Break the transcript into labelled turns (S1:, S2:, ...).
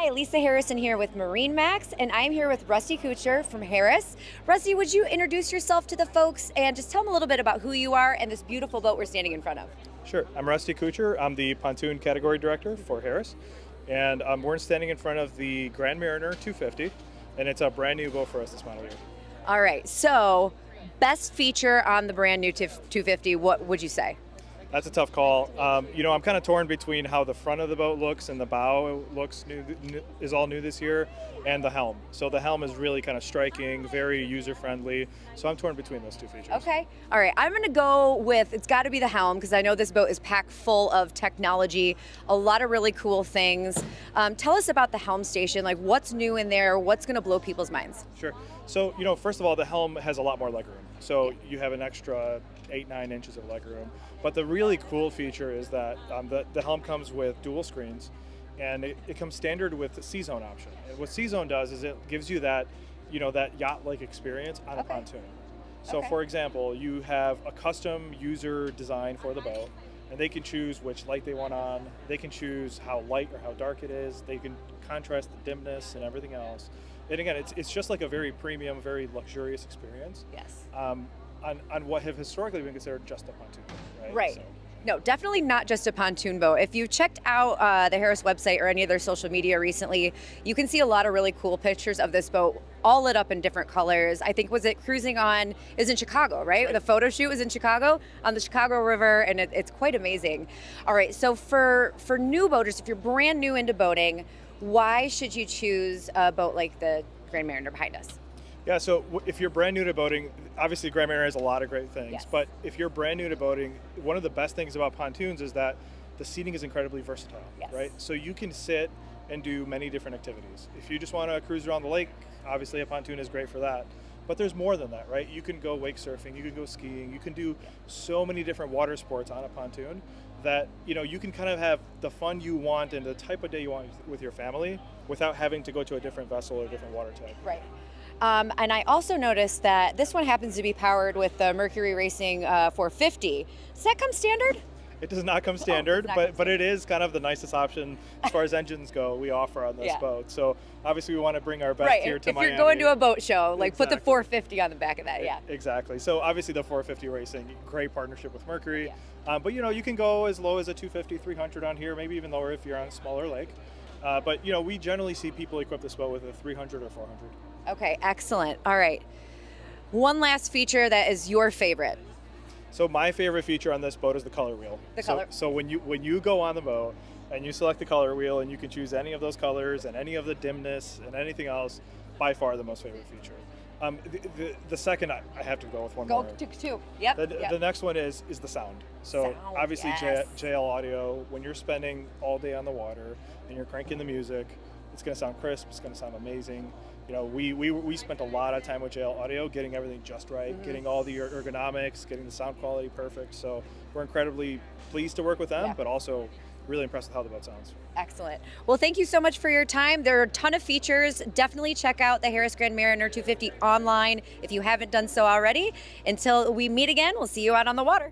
S1: Hi, Lisa Harrison here with MarineMax, and I'm here with Rusty Kucher from Harris. Rusty, would you introduce yourself to the folks and just tell them a little bit about who you are and this beautiful boat we're standing in front of?
S2: Sure. I'm Rusty Kucher. I'm the pontoon category director for Harris. And we're standing in front of the Grand Mariner 250, and it's a brand new boat for us this model year.
S1: All right, so best feature on the brand new 250, what would you say?
S2: That's a tough call. I'm kind of torn between how the front of the boat looks and the bow looks is all new this year, and the helm. So the helm is really kind of striking, very user-friendly. So I'm torn between those two features.
S1: Okay. All right. I'm going to go with, it's got to be the helm, because I know this boat is packed full of technology, a lot of really cool things. Tell us about the helm station, like what's new in there, what's going to blow people's minds?
S2: Sure. So, first of all, the helm has a lot more legroom. So you have an extra 8-9 inches of legroom. But the really cool feature is that the helm comes with dual screens, and it comes standard with the C-Zone option. And what C-Zone does is it gives you that, that yacht-like experience on a pontoon. So for example, you have a custom user design for the boat, and they can choose which light they want on. They can choose how light or how dark it is. They can contrast the dimness and everything else. And again, it's just like a very premium, very luxurious experience.
S1: Yes.
S2: On what have historically been considered just a pontoon boat, right?
S1: Right. So. No, definitely not just a pontoon boat. If you checked out the Harris website or any of their social media recently, you can see a lot of really cool pictures of this boat, all lit up in different colors. I think, was it cruising on, is in Chicago, right? The photo shoot was in Chicago, on the Chicago River, and it's quite amazing. All right, so for new boaters, if you're brand new into boating, why should you choose a boat like the Grand Mariner behind us?
S2: Yeah, so if you're brand new to boating, obviously Grand Mariner has a lot of great things,
S1: yes.
S2: But if you're brand new to boating, one of the best things about pontoons is that the seating is incredibly versatile,
S1: yes.
S2: right? So you can sit and do many different activities. If you just want to cruise around the lake, obviously a pontoon is great for that. But there's more than that, right? You can go wake surfing, you can go skiing, you can do so many different water sports on a pontoon that, you can kind of have the fun you want and the type of day you want with your family without having to go to a different vessel or a different water type.
S1: Right. And I also noticed that this one happens to be powered with the Mercury Racing 450. Does that come standard?
S2: It does not come standard, but it is kind of the nicest option as far as engines go we offer on this boat. So obviously we want to bring our best here to Miami.
S1: If you're going to a boat show, put the 450 on the back of that, yeah.
S2: Exactly. So obviously the 450 Racing, great partnership with Mercury. Yeah. But you can go as low as a 250, 300 on here, maybe even lower if you're on a smaller lake. But we generally see people equip this boat with a 300 or 400.
S1: Okay, excellent. All right. One last feature that is your favorite.
S2: So my favorite feature on this boat is the color wheel. So when you go on the boat and you select the color wheel and you can choose any of those colors and any of the dimness and anything else, by far the most favorite feature. The second, I have to go with one more.
S1: Go to two. Yep.
S2: The next one is the sound. So obviously
S1: yes.
S2: JL audio, when you're spending all day on the water and you're cranking the music, it's going to sound crisp, it's going to sound amazing. We spent a lot of time with JL Audio getting everything just right, getting all the ergonomics, getting the sound quality perfect. So we're incredibly pleased to work with them, but also really impressed with how the boat sounds.
S1: Excellent. Well, thank you so much for your time. There are a ton of features. Definitely check out the Harris Grand Mariner 250 online if you haven't done so already. Until we meet again, we'll see you out on the water.